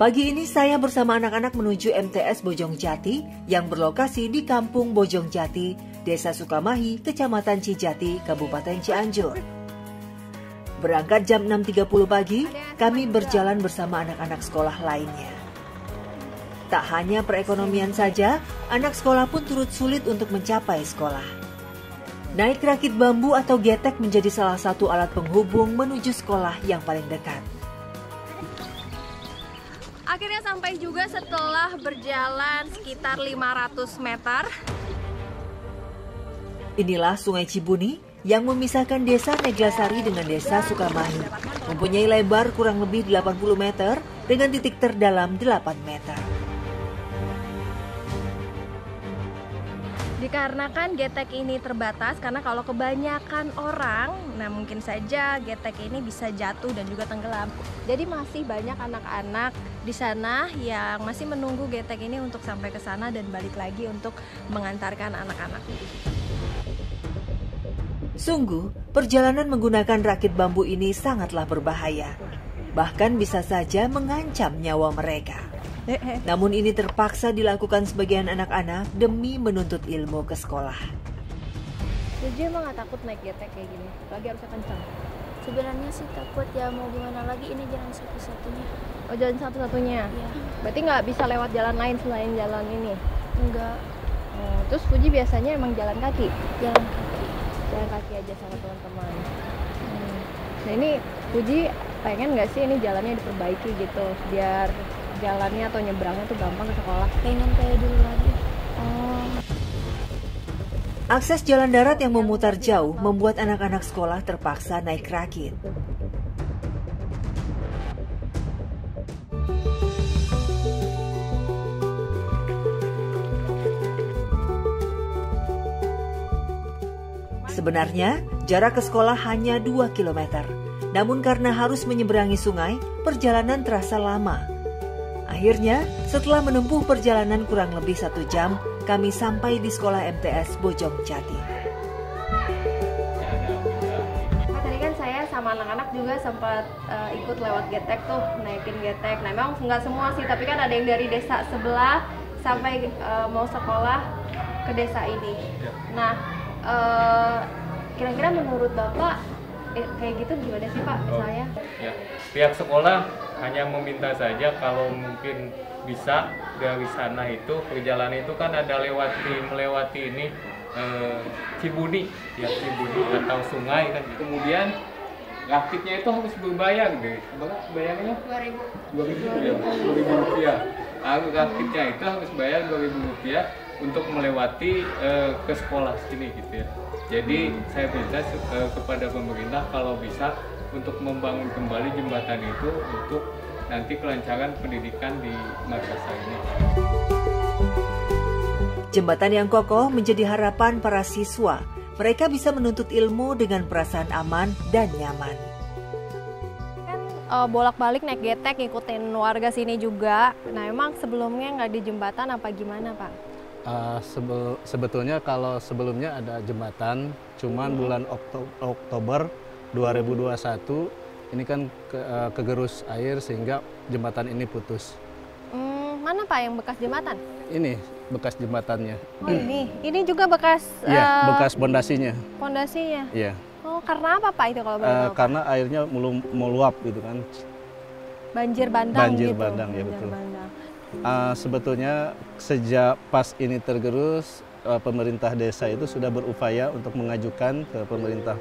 Pagi ini saya bersama anak-anak menuju MTS Bojongjati yang berlokasi di Kampung Bojongjati, Desa Sukamahi, Kecamatan Cijati, Kabupaten Cianjur. Berangkat jam 6.30 pagi, kami berjalan bersama anak-anak sekolah lainnya. Tak hanya perekonomian saja, anak sekolah pun turut sulit untuk mencapai sekolah. Naik rakit bambu atau getek menjadi salah satu alat penghubung menuju sekolah yang paling dekat. Akhirnya sampai juga setelah berjalan sekitar 500 meter. Inilah Sungai Cibuni yang memisahkan desa Neglasari dengan desa Sukamahi. Mempunyai lebar kurang lebih 80 meter dengan titik terdalam 8 meter. Dikarenakan getek ini terbatas, karena kalau kebanyakan orang, nah mungkin saja getek ini bisa jatuh dan juga tenggelam. Jadi masih banyak anak-anak di sana yang masih menunggu getek ini untuk sampai ke sana dan balik lagi untuk mengantarkan anak-anak. Sungguh, perjalanan menggunakan rakit bambu ini sangatlah berbahaya. Bahkan bisa saja mengancam nyawa mereka. Namun ini terpaksa dilakukan sebagian anak-anak demi menuntut ilmu ke sekolah. Jadi emang gak takut naik getek kayak gini? Lagi harusnya kencang. Sebenarnya sih takut, ya mau gimana lagi, ini jalan satu-satunya. Oh, jalan satu-satunya? Iya. Berarti nggak bisa lewat jalan lain selain jalan ini? Enggak. Oh, terus Fuji biasanya emang jalan kaki? Jalan kaki. Jalan kaki aja sama teman-teman. Nah ini Fuji pengen nggak sih ini jalannya diperbaiki gitu, biar jalannya atau nyebrangnya tuh gampang ke sekolah? Pengen kayak dulu lagi. Oh. Akses jalan darat yang memutar jauh membuat anak-anak sekolah terpaksa naik rakit. Sebenarnya, jarak ke sekolah hanya 2 km. Namun karena harus menyeberangi sungai, perjalanan terasa lama. Akhirnya, setelah menempuh perjalanan kurang lebih 1 jam, kami sampai di sekolah MTS Bojongjati. Nah, tadi kan saya sama anak-anak juga sempat ikut lewat getek tuh, naikin getek. Nah memang nggak semua sih, tapi kan ada yang dari desa sebelah sampai mau sekolah ke desa ini. Nah, kira-kira menurut Bapak kayak gitu gimana sih Pak misalnya? Ya, pihak sekolah hanya meminta saja kalau mungkin bisa dari sana itu perjalanan itu kan ada melewati ini Cibuni, ya Cibuni atau sungai kan. Kemudian rakitnya itu harus berbayar deh. Berapa bayarnya? 2.000 rupiah. Rakitnya itu harus bayar 2.000 rupiah untuk melewati ke sekolah sini gitu ya. Jadi saya minta kepada pemerintah kalau bisa untuk membangun kembali jembatan itu untuk nanti kelancaran pendidikan di madrasah ini. Jembatan yang kokoh menjadi harapan para siswa. Mereka bisa menuntut ilmu dengan perasaan aman dan nyaman. Kan bolak-balik naik getek ngikutin warga sini juga. Nah emang sebelumnya nggak di jembatan apa gimana Pak? Sebetulnya kalau sebelumnya ada jembatan, cuman bulan Oktober 2021 ini kan kegerus air sehingga jembatan ini putus. Mana Pak yang bekas jembatan? Ini bekas jembatannya. Oh ini juga bekas. Iya, bekas pondasinya. Pondasinya. Iya. Oh karena apa Pak itu kalau boleh tahu? Karena airnya meluap gitu kan. Banjir bandang. Banjir gitu. bandang ya Banjir betul. Bandang. Sebetulnya sejak pas ini tergerus, pemerintah desa itu sudah berupaya untuk mengajukan ke pemerintah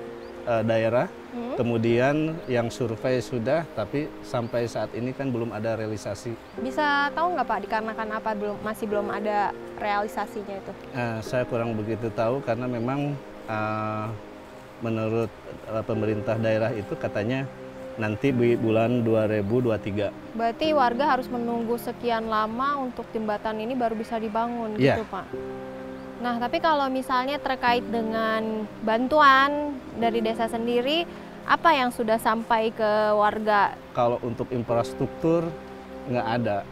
daerah. Kemudian yang survei sudah, tapi sampai saat ini kan belum ada realisasi. Bisa tahu nggak Pak dikarenakan apa masih belum ada realisasinya itu? Saya kurang begitu tahu karena memang menurut pemerintah daerah itu katanya nanti di bulan 2023. Berarti warga harus menunggu sekian lama untuk jembatan ini baru bisa dibangun gitu Pak? Nah tapi kalau misalnya terkait dengan bantuan dari desa sendiri, apa yang sudah sampai ke warga? Kalau untuk infrastruktur nggak ada,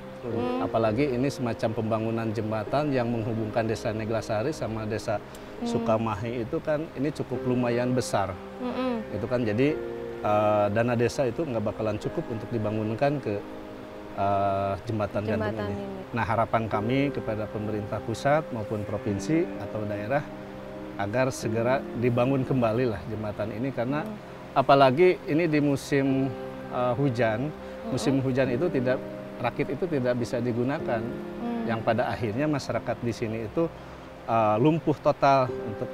apalagi ini semacam pembangunan jembatan yang menghubungkan desa Neglasari sama desa Sukamahi itu kan ini cukup lumayan besar. Itu kan jadi dana desa itu nggak bakalan cukup untuk dibangunkan ke jembatan gantung ini. Nah, harapan kami kepada pemerintah pusat maupun provinsi atau daerah agar segera dibangun kembali lah jembatan ini, karena apalagi ini di musim hujan. Musim hujan itu rakit itu tidak bisa digunakan, yang pada akhirnya masyarakat di sini itu lumpuh total untuk